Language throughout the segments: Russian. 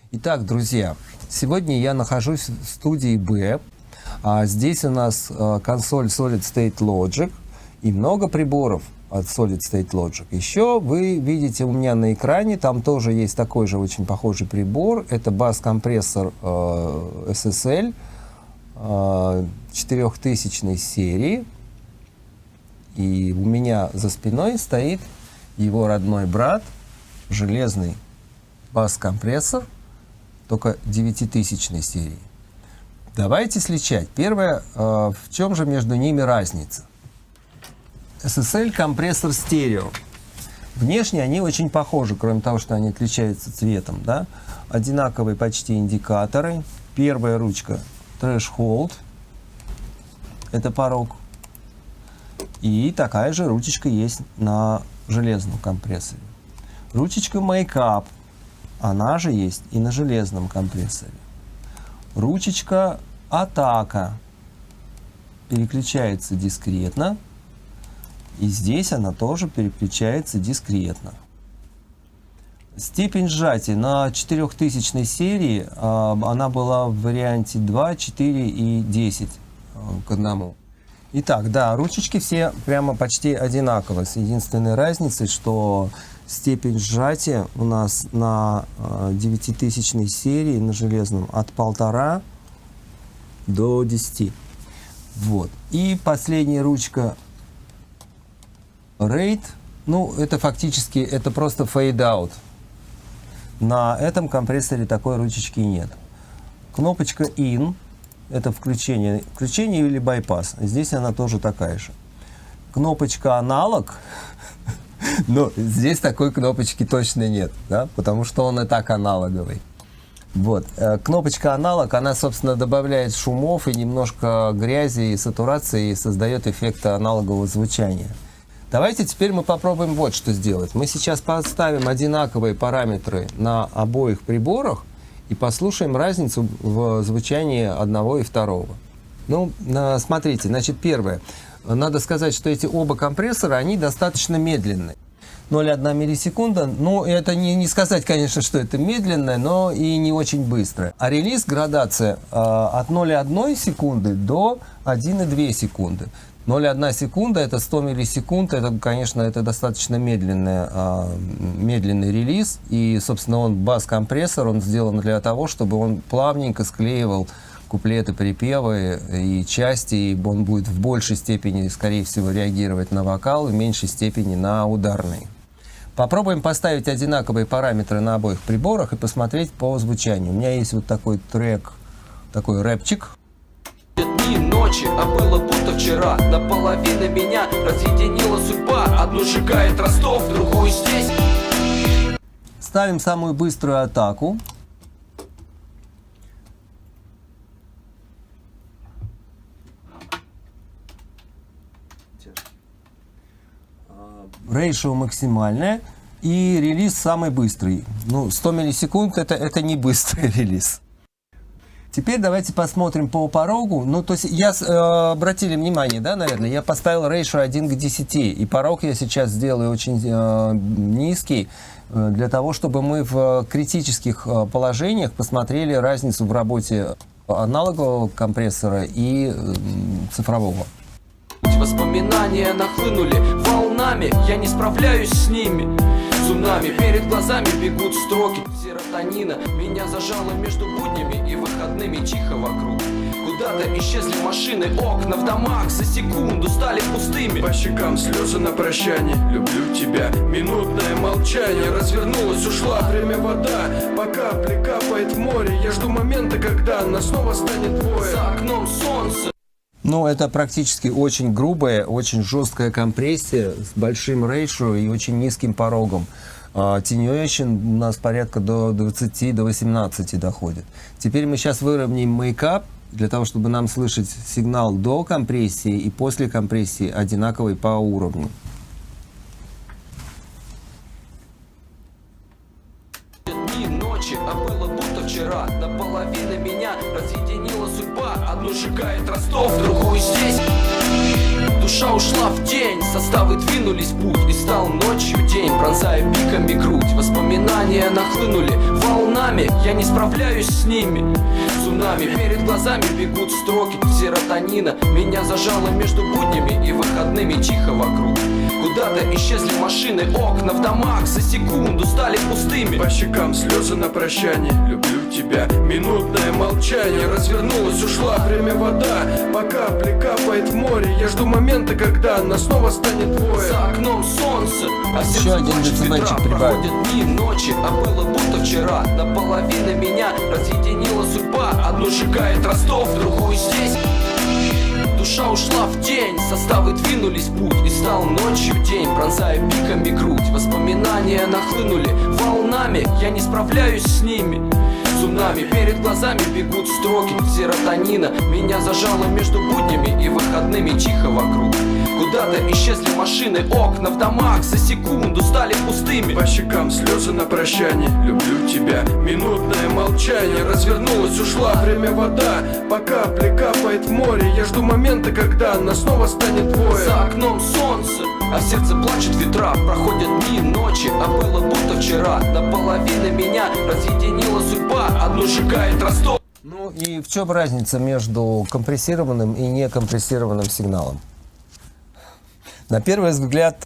Итак, друзья, сегодня я нахожусь в студии B. Здесь у нас консоль Solid State Logic и много приборов от Solid State Logic. Еще вы видите у меня на экране, там тоже есть такой же очень похожий прибор. Это бас-компрессор SSL 4000 серии. И у меня за спиной стоит его родной брат, железный бас-компрессор, только 9000 серии. Давайте сличать. Первое, в чем же между ними разница? SSL компрессор стерео. Внешне они очень похожи, кроме того, что они отличаются цветом. Да? Одинаковые почти индикаторы. Первая ручка threshold, это порог. И такая же ручечка есть на железном компрессоре. Ручечка make-up, она же есть и на железном компрессоре. Ручечка атака переключается дискретно. И здесь она тоже переключается дискретно. Степень сжатия на 4000 серии, она была в варианте 2, 4 и 10 к 1. Итак, да, ручечки все прямо почти одинаковые, с единственной разницей, что степень сжатия у нас на 9000 серии на железном от 1,5 до 10. Вот. И последняя ручка RAID, ну, это фактически, это просто fade-out. На этом компрессоре такой ручечки нет. Кнопочка IN, это включение или байпас. Здесь она тоже такая же. Кнопочка аналог, но здесь такой кнопочки точно нет, да, потому что он и так аналоговый. Вот. Кнопочка аналог, она, собственно, добавляет шумов и немножко грязи и сатурации и создает эффект аналогового звучания. Давайте теперь мы попробуем вот что сделать. Мы сейчас поставим одинаковые параметры на обоих приборах и послушаем разницу в звучании одного и второго. Ну, смотрите, значит, первое. Надо сказать, что эти оба компрессора, они достаточно медленные. 0,1 миллисекунда, ну, это не сказать, конечно, что это медленное, но и не очень быстрое. А релиз градация от 0,1 секунды до 1,2 секунды. 0,1 секунда, это 100 миллисекунд, это, конечно, это достаточно медленный релиз. И, собственно, он бас-компрессор, он сделан для того, чтобы он плавненько склеивал куплеты, припевы и части, и он будет в большей степени, скорее всего, реагировать на вокал, в меньшей степени на ударные. Попробуем поставить одинаковые параметры на обоих приборах и посмотреть по звучанию. У меня есть вот такой трек, такой рэпчик. Дни, ночи, а было будто вчера. Наполовину меня разъединила судьба. Одну сжигает Ростов, другую здесь. Ставим самую быструю атаку. Рейшио максимальное. И релиз самый быстрый. Ну, 100 миллисекунд это не быстрый релиз. Теперь давайте посмотрим по порогу. Ну, то есть, обратили внимание, да, наверное, я поставил рейшио 1 к 10, и порог я сейчас сделаю очень низкий, для того, чтобы мы в критических положениях посмотрели разницу в работе аналогового компрессора и цифрового. Воспоминания нахлынули волнами, я не справляюсь с ними. Цунами перед глазами бегут строки серотонина. Меня зажало между буднями и выходными, тихо вокруг. Куда-то исчезли машины, окна в домах за секунду стали пустыми. По щекам слезы на прощание, люблю тебя. Минутное молчание, развернулась, ушла, время вода. По капле капает в море, я жду момента, когда нас снова станет двое. За окном солнце. Ну, это практически очень грубая, очень жесткая компрессия с большим рейшио и очень низким порогом. Attenuation у нас порядка до 20, до 18 доходит. Теперь мы сейчас выровняем make-up, для того, чтобы нам слышать сигнал до компрессии и после компрессии одинаковый по уровню. Дни, ночи, а было будто вчера. Наполовину меня разъединила судьба. Одну сжигает Ростов, другую здесь. Душа ушла в тень, составы двинулись в путь. И стал ночью день, пронзая пиками грудь. Воспоминания нахлынули волнами. волнами, я не справляюсь с ними. Цунами, перед глазами бегут строки серотонина. Меня зажало между буднями и выходными, тихо вокруг. Куда-то исчезли машины, окна в домах за секунду стали пустыми. По щекам слезы на прощание, люблю тебя. Минутное молчание, развернулась, ушла, время вода. По капле капает в море, я жду момента, когда она снова станет двое. За окном солнце, а Еще сердце один плачет децибельчик ветра. прибавим. Проходят дни, ночи, а было будто вчера. Наполовину меня разъединила судьба. Одну сжигает Ростов, другую здесь. Душа ушла в тень, составы двинулись в путь. И стал ночью день, пронзая пиками грудь. Воспоминания нахлынули волнами, я не справляюсь с ними. Цунами, перед глазами бегут строки серотонина. Меня зажало между буднями и выходными, тихо вокруг. Куда-то исчезли машины, окна в домах за секунду стали пустыми. По щекам слезы на прощание, люблю тебя. Минутное молчание, развернулась, ушла, время вода. По капле капает в море, я жду момента, когда она снова станет двое. За окном солнце, а в сердце плачут ветра. Проходят дни, ночи, а было будто вчера. Наполовину меня разъединила судьба. Одну сжигает Ростов. Ну и в чем разница между компрессированным и некомпрессированным сигналом? На первый взгляд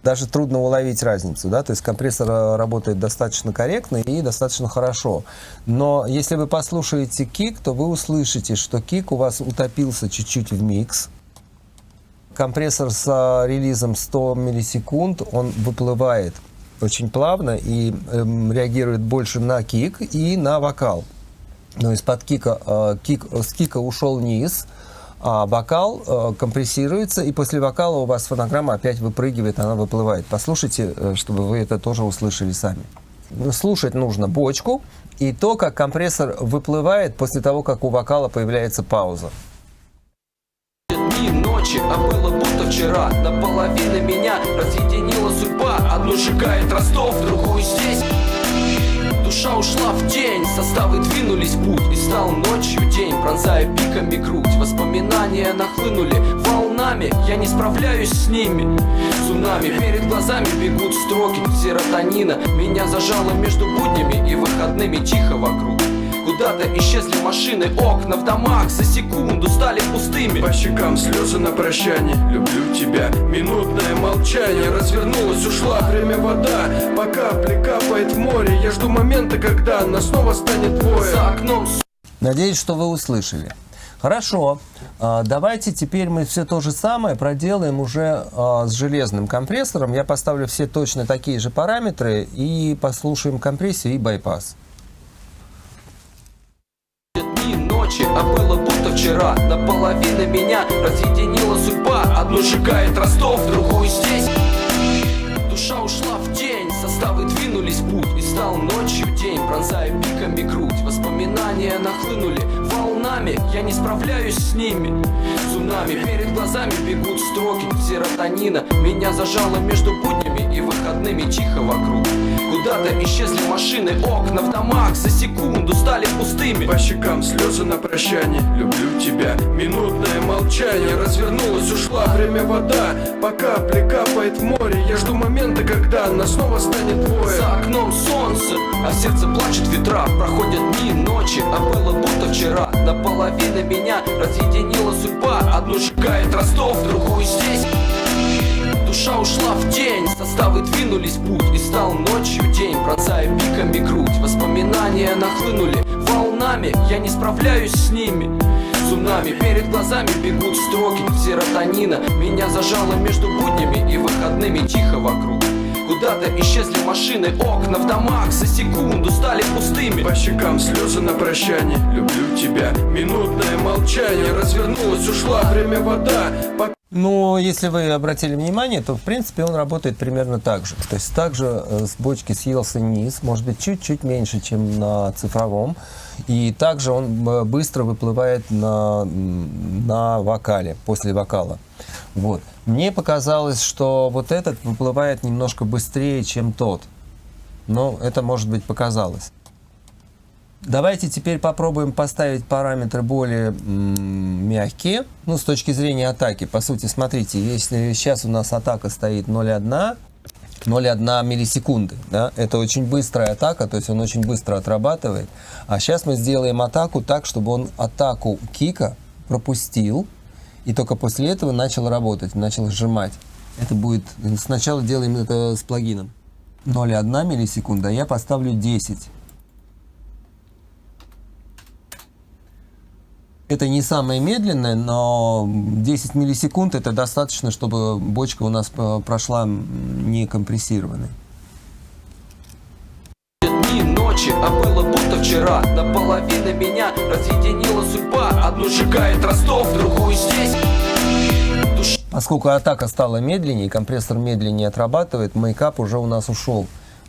даже трудно уловить разницу, да, то есть компрессор работает достаточно корректно и достаточно хорошо. Но если вы послушаете кик, то вы услышите, что кик у вас утопился чуть-чуть в микс. Компрессор с релизом 100 миллисекунд, он выплывает очень плавно и реагирует больше на кик и на вокал. Но из-под кика, с кика ушел низ, а вокал компрессируется, и после вокала у вас фонограмма опять выпрыгивает, она выплывает. Послушайте, чтобы вы это тоже услышали сами. Слушать нужно бочку и то, как компрессор выплывает после того, как у вокала появляется пауза. Дни, ночи, а было будто вчера. Наполовину меня разъединила судьба. Одну сжигает Ростов, другую здесь. Душа ушла в тень, составы двинулись в путь. И стал ночью день, пронзая пиками грудь. Воспоминания нахлынули волнами, я не справляюсь с ними. Цунами, перед глазами бегут строки серотонина. Меня зажало между буднями и выходными, тихо вокруг. Куда-то исчезли машины, окна в домах за секунду стали пустыми. По щекам слезы на прощание, люблю тебя. Минутное молчание, развернулась, ушла, время вода. По капле капает в море, я жду момента, когда она снова станет двое. За окном Надеюсь, что вы услышали. Хорошо, давайте теперь мы все то же самое проделаем уже с железным компрессором. Я поставлю все точно такие же параметры и послушаем компрессию и байпас. дни, ночи, а было будто вчера. Наполовину меня разъединила судьба. Одну сжигает Ростов, другую здесь. Душа ушла в тень, составы двинулись в путь. И стал ночью день, пронзая пиками грудь. Воспоминания нахлынули волнами, я не справляюсь с ними. Цунами, перед глазами бегут строки серотонина. Меня зажало между буднями и выходными, тихо вокруг. Куда-то исчезли машины, окна в домах за секунду стали пустыми. По щекам слезы на прощание, люблю тебя. Минутное молчание, развернулась, ушла, время вода. По капле капает в море, я жду момента, когда она снова станет двое. За окном солнце, а в сердце плачут ветра. Проходят дни, ночи, а было будто вчера. Наполовину меня разъединила судьба. Одну сжигает Ростов, другую здесь. Душа ушла в тень, составы двинулись в путь. И стал ночью день, пронзая пиками грудь. Воспоминания нахлынули волнами, я не справляюсь с ними. Цунами, перед глазами бегут строки серотонина. Меня зажало между буднями и выходными, тихо вокруг. Куда-то исчезли машины, окна в домах за секунду стали пустыми. По щекам слезы на прощание, люблю тебя. Минутное молчание, развернулась, ушла, время вода. Ну, если вы обратили внимание, то, в принципе, он работает примерно так же. То есть, также с бочки съелся низ, может быть, чуть-чуть меньше, чем на цифровом. И также он быстро выплывает на вокале, после вокала. Вот. Мне показалось, что вот этот выплывает немножко быстрее, чем тот. Но это, может быть, показалось. Давайте теперь попробуем поставить параметры более мягкие, ну, с точки зрения атаки. По сути, смотрите, если сейчас у нас атака стоит 0,1, 0,1 миллисекунды. Да? Это очень быстрая атака, то есть он очень быстро отрабатывает. А сейчас мы сделаем атаку так, чтобы он атаку кика пропустил, и только после этого начал работать, начал сжимать. Это будет... Сначала делаем это с плагином. 0,1 миллисекунда, а я поставлю 10. Это не самое медленное, но 10 миллисекунд это достаточно, чтобы бочка у нас прошла не компрессированной. Дни, ночи, а было будто вчера. Наполовину меня разъединила судьба. Одну сжигает Ростов, другую здесь. Поскольку атака стала медленнее, компрессор медленнее отрабатывает, мейкап уже у нас ушел.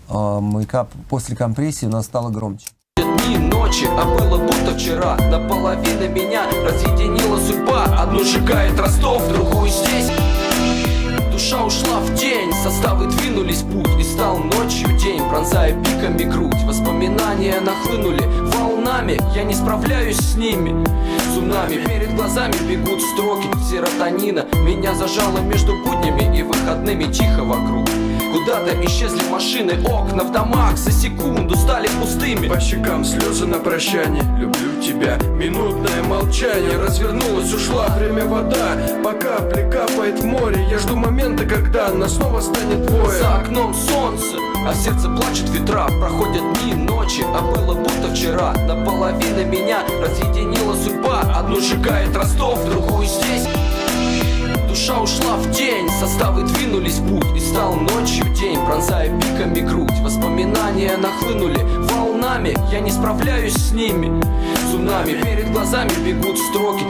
Мейкап после компрессии у нас стало громче. Дни, ночи, а было будто вчера. Наполовину меня разъединила судьба. Одну сжигает Ростов, другую здесь. Душа ушла в тень, составы двинулись в путь. И стал ночью день, пронзая пиками грудь. Воспоминания нахлынули волнами. Я не справляюсь с ними. Цунами перед глазами бегут строки серотонина. Меня зажало между буднями и выходными тихо вокруг. Куда-то исчезли машины, окна в домах за секунду стали пустыми. По щекам слезы на прощание, люблю тебя. Минутное молчание, развернулась, ушла, время вода. По капле капает в море, я жду момента, когда она снова станет двое. За окном солнце, а в сердце плачут ветра. Проходят дни, ночи, а было будто вчера. Наполовину меня разъединила судьба. Одну сжигает Ростов, другую здесь. Душа ушла в тень, составы двинулись в путь. И стал ночью день, пронзая пиками грудь. Воспоминания нахлынули волнами. Я не справляюсь с ними. Цунами перед глазами бегут строки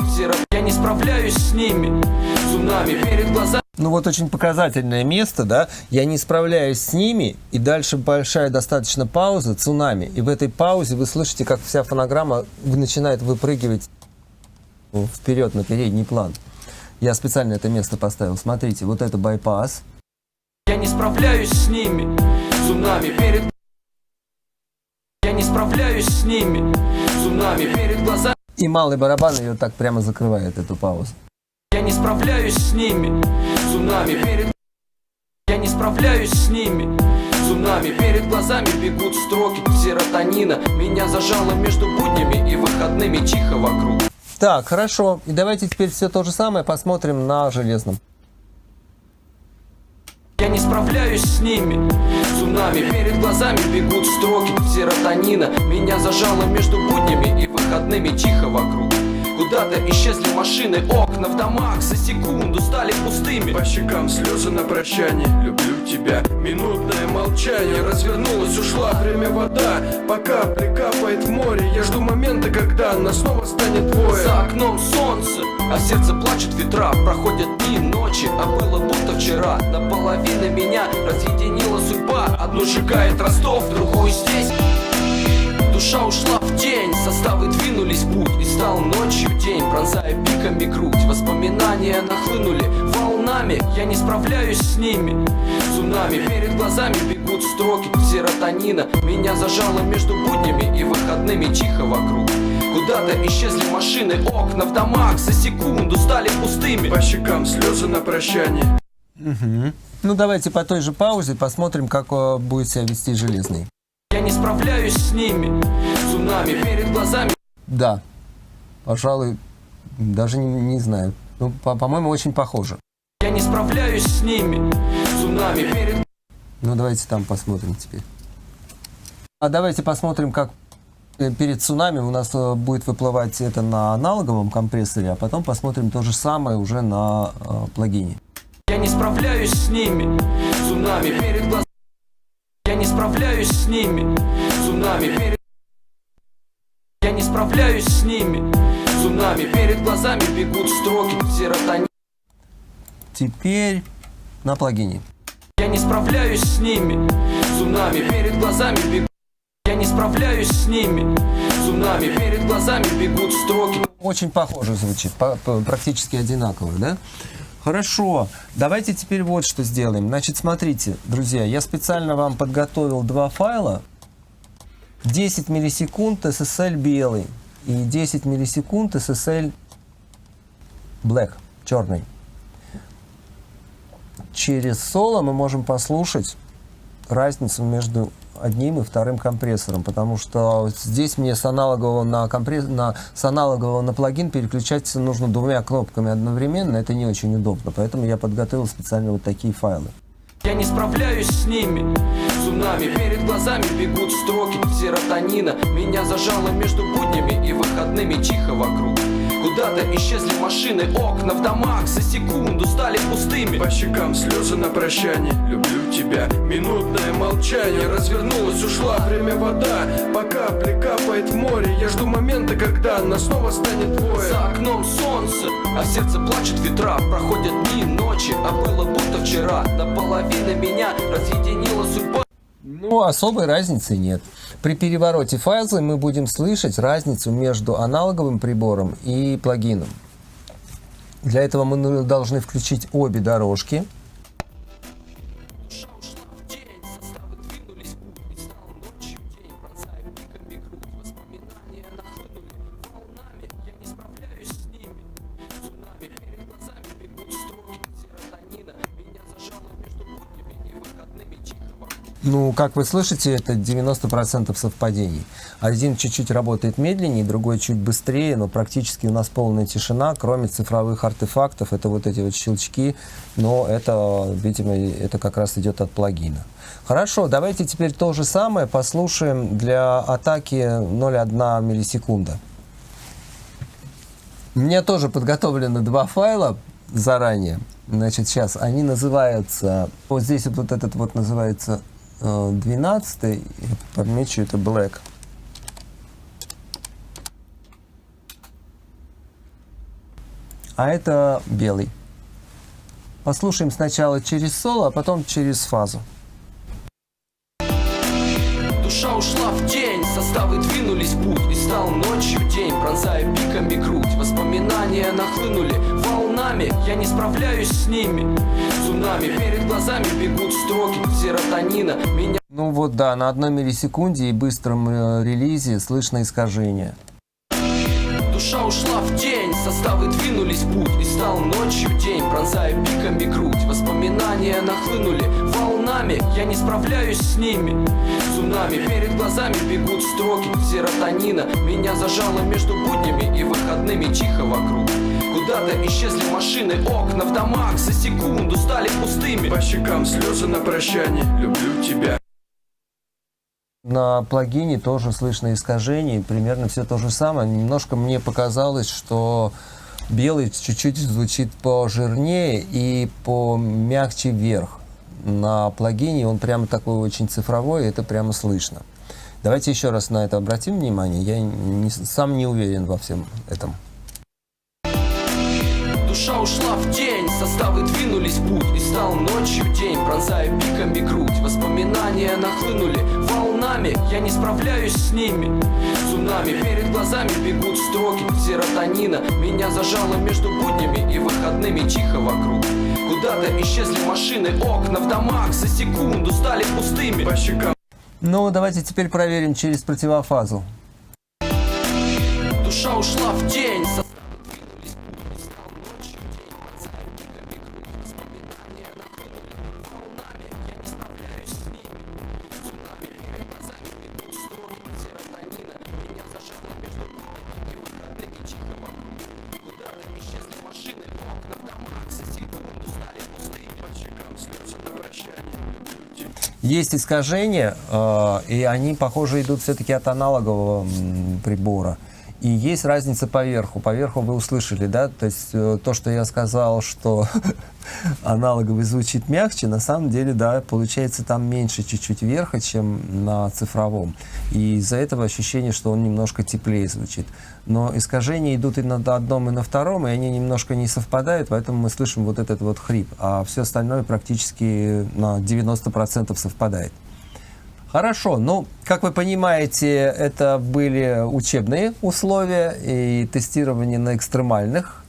я не справляюсь с ними. Цунами перед глазами. Ну вот очень показательное место, да, я не справляюсь с ними, и дальше большая достаточно пауза, цунами, и в этой паузе вы слышите, как вся фонограмма начинает выпрыгивать вперед на передний план. Я специально это место поставил, смотрите, вот это байпас. Я не справляюсь с ними. Цунами перед... Я не справляюсь с ними. Цунами перед глазами. И малый барабан ее так прямо закрывает, эту паузу. Я не справляюсь с ними. Цунами перед... Я не справляюсь с ними. Цунами перед глазами бегут строки серотонина. Меня зажало между буднями и выходными тихо вокруг. Так, хорошо. И давайте теперь все то же самое посмотрим на железном. Я не справляюсь с ними. Цунами перед глазами бегут строки серотонина. Меня зажало между буднями и выходными тихо вокруг. Куда-то исчезли машины, окна в домах за секунду стали пустыми. По щекам слезы на прощание, люблю тебя. Минутное молчание, развернулась, ушла, время вода. По капле капает в море, я жду момента, когда она снова станет двое. За окном солнце, а в сердце плачут ветра. Проходят дни, ночи, а было будто вчера. Наполовину меня разъединила судьба. Одну сжигает Ростов, другую здесь. Душа ушла в тень, составы двинулись в путь. И стал ночью день, пронзая пиками грудь. Воспоминания нахлынули волнами. Я не справляюсь с ними. Цунами перед глазами бегут строки серотонина. Меня зажало между буднями и выходными тихо вокруг. Куда-то исчезли машины, окна в домах за секунду стали пустыми. По щекам слезы на прощание. Угу. Ну давайте по той же паузе посмотрим, как будет себя вести железный. Я не справляюсь с ними. Цунами перед глазами. Да, пожалуй, даже не знаю. Ну, по-моему, очень похоже. Я не справляюсь с ними. Цунами перед... Ну, давайте там посмотрим теперь. А давайте посмотрим, как перед цунами у нас будет выплывать это на аналоговом компрессоре, а потом посмотрим то же самое уже на плагине. Я не справляюсь с ними. Цунами перед глазами. Я не справляюсь с ними. Цунами перед... Я не справляюсь с ними. Цунами перед глазами бегут строки серотонина. Теперь на плагине. Я не справляюсь с ними. Цунами перед глазами бегут. Я не справляюсь с ними. Цунами перед глазами бегут строки. Очень похоже звучит, практически одинаково, да? Хорошо, давайте теперь вот что сделаем. Значит, смотрите, друзья, я специально вам подготовил два файла. 10 миллисекунд SSL белый и 10 миллисекунд SSL black, черный. Через соло мы можем послушать разницу между одним и вторым компрессором, потому что здесь мне с аналогового на плагин переключаться нужно двумя кнопками одновременно, это не очень удобно, поэтому я подготовил специально вот такие файлы. Я не справляюсь с ними. Цунами перед глазами бегут строки серотонина. Меня зажало между буднями и выходными, тихо вокруг. Куда-то исчезли машины, окна в домах за секунду стали пустыми. По щекам слезы на прощание, люблю тебя. Минутное молчание, развернулась, ушла, время вода. По капле капает в море, я жду момента, когда она снова станет двое. За окном солнце, а в сердце плачут ветра. Проходят дни и ночи, а было будто вчера. Наполовину меня разъединила судьба. Ну, особой разницы нет. При перевороте фазы мы будем слышать разницу между аналоговым прибором и плагином. Для этого мы должны включить обе дорожки. Ну, как вы слышите, это 90% совпадений. Один чуть-чуть работает медленнее, другой чуть быстрее, но практически у нас полная тишина, кроме цифровых артефактов. Это вот эти вот щелчки, но это, видимо, это как раз идет от плагина. Хорошо, давайте теперь то же самое послушаем для атаки 0,1 миллисекунда. У меня тоже подготовлены два файла заранее. Значит, сейчас они называются, вот здесь вот этот вот называется 12, подмечу, это Black. А это белый. Послушаем сначала через соло, а потом через фазу. Душа ушла в тень, составы двинулись в путь. И стал ночью день, пронзая пиками грудь. Воспоминания нахлынули волнами, я не справляюсь с ними. Цунами перед глазами бегут строки серотонина. Меня... Ну вот да, на 1 миллисекунде и быстром релизе слышно искажение. Душа ушла в тень, составы двинулись в путь. И стал ночью день, пронзая пиками грудь. Воспоминания нахлынули волнами, я не справляюсь с ними. Цунами перед глазами бегут строки серотонина. Меня зажало между буднями и выходными, тихо вокруг. Куда-то исчезли машины, окна в домах за секунду стали пустыми. По щекам слезы на прощание, люблю тебя. На плагине тоже слышно искажение, примерно все то же самое. Немножко мне показалось, что белый чуть-чуть звучит пожирнее и помягче вверх. На плагине он прямо такой очень цифровой, это прямо слышно. Давайте еще раз на это обратим внимание. Я сам не уверен во всем этом. Душа ушла в тень, составы двинулись в путь. И стал ночью день, пронзая пиками грудь. Воспоминания нахлынули волнами, я не справляюсь с ними. Цунами перед глазами бегут строки серотонина. Меня зажало между буднями и выходными, тихо вокруг. Куда-то исчезли машины, окна в домах за секунду стали пустыми. По щекам. Ну, давайте теперь проверим через противофазу. Душа ушла в тень. Есть искажения, и они, похоже, идут все-таки от аналогового прибора. И есть разница по верху. По верху вы услышали, да? То есть то, что я сказал, что аналоговый звучит мягче, на самом деле, да, получается там меньше чуть-чуть верха, чем на цифровом. И из-за этого ощущение, что он немножко теплее звучит. Но искажения идут и на одном, и на втором, и они немножко не совпадают, поэтому мы слышим вот этот вот хрип. А все остальное практически на 90% совпадает. Хорошо, ну, как вы понимаете, это были учебные условия и тестирование на экстремальных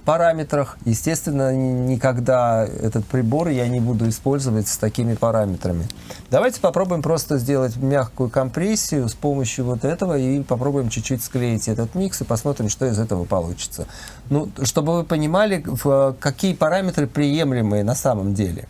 параметрах. Естественно, никогда этот прибор я не буду использовать с такими параметрами. Давайте попробуем просто сделать мягкую компрессию с помощью вот этого и попробуем чуть-чуть склеить этот микс и посмотрим, что из этого получится. Ну, чтобы вы понимали, какие параметры приемлемые на самом деле.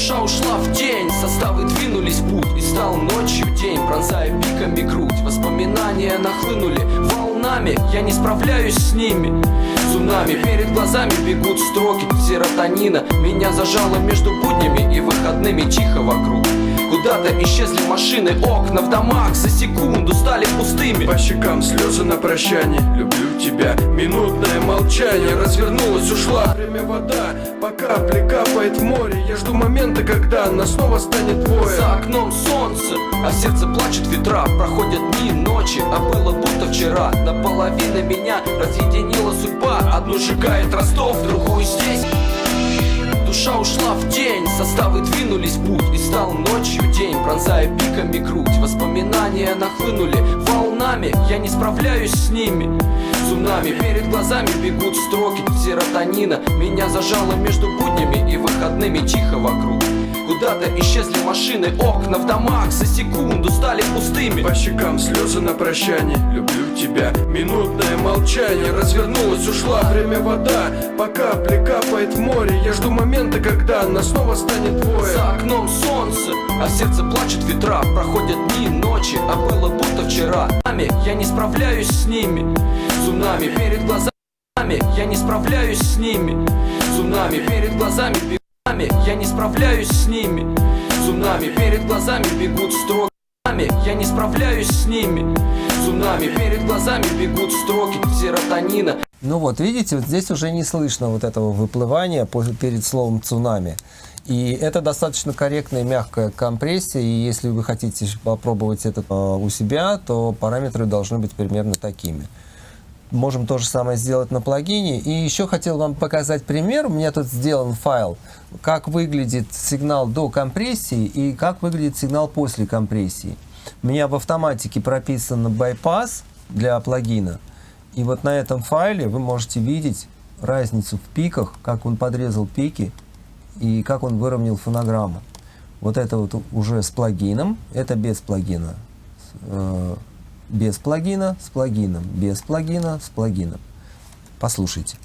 Душа ушла в тень, составы двинулись в путь, и стал ночью день, пронзая пиками грудь. Воспоминания нахлынули волнами, я не справляюсь с ними. Цунами перед глазами бегут строки серотонина. Меня зажало между буднями и выходными, тихо вокруг. Куда-то исчезли машины, окна в домах за секунду стали пустыми. По щекам слезы на прощание, люблю тебя. Минутное молчание, развернулась, ушла. Время вода, по капле капает в море. Я жду момента, когда она снова станет твоей. За окном солнце, а в сердце плачут ветра. Проходят дни, ночи, а было будто вчера. Наполовину меня разъединила судьба. Одну сжигает Ростов, другую здесь. Душа ушла в тень, составы двинулись в путь, и стал ночью день, пронзая пиками грудь. Воспоминания нахлынули волнами, я не справляюсь с ними. Цунами перед глазами бегут строки серотонина. Меня зажало между буднями и выходными, тихо вокруг. Куда-то исчезли машины, окна в домах за секунду стали пустыми. По щекам слезы на прощание, люблю тебя. Минутное молчание, развернулась, ушла. Время вода, по капле капает в море. Я жду момента, когда она снова станет твоей. За окном солнце, а в сердце плачут ветра. Проходят дни, ночи, а было будто вчера. Я не справляюсь с ними. Цунами перед глазами, я не справляюсь с ними. Цунами перед глазами, я не справляюсь с ними. Цунами перед глазами бегут строки. Я не справляюсь с ними. Цунами перед глазами бегут строки серотонина. Ну вот, видите, вот здесь уже не слышно вот этого выплывания перед словом цунами. И это достаточно корректная и мягкая компрессия. И если вы хотите попробовать это у себя, то параметры должны быть примерно такими. Можем то же самое сделать на плагине. И еще хотел вам показать пример. У меня тут сделан файл, как выглядит сигнал до компрессии и как выглядит сигнал после компрессии. У меня в автоматике прописан байпас для плагина. И вот на этом файле вы можете видеть разницу в пиках, как он подрезал пики и как он выровнял фонограмму. Вот это вот уже с плагином, это без плагина. Без плагина, с плагином, без плагина, с плагином. Послушайте.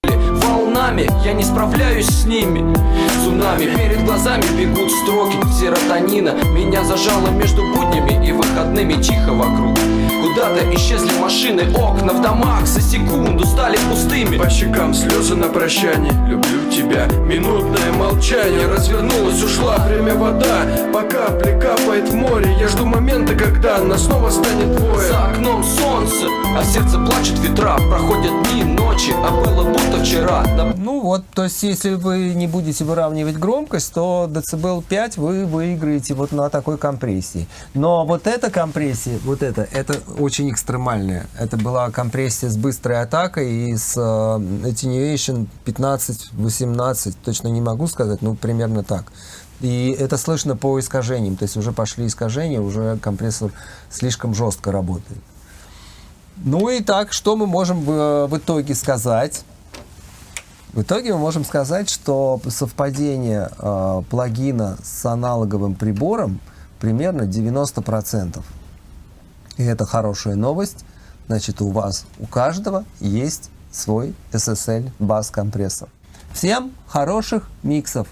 Волнами, я не справляюсь с ними. Цунами перед глазами бегут строки серотонина. Меня зажало между буднями и выходными, тихо вокруг. Куда-то исчезли машины, окна в домах за секунду стали пустыми. По щекам слезы на прощание, люблю тебя. Минутное молчание, развернулась, ушла. Время вода, по капле капает в море. Я жду момента, когда она снова станет твоей. За окном солнце, а в сердце плачут ветра. Проходят дни, ночи, а было будто вчера. Ну вот, то есть если вы не будете выравнивать громкость, то децибел 5 вы выиграете вот на такой компрессии. Но вот эта компрессия, вот это очень экстремальная. Это была компрессия с быстрой атакой и с attenuation 15-18, точно не могу сказать, но примерно так. И это слышно по искажениям, то есть уже пошли искажения, уже компрессор слишком жестко работает. Ну и так, что мы можем в итоге сказать? В итоге мы можем сказать, что совпадение плагина с аналоговым прибором примерно 90%. И это хорошая новость. Значит, у вас, у каждого есть свой SSL бас-компрессор. Всем хороших миксов!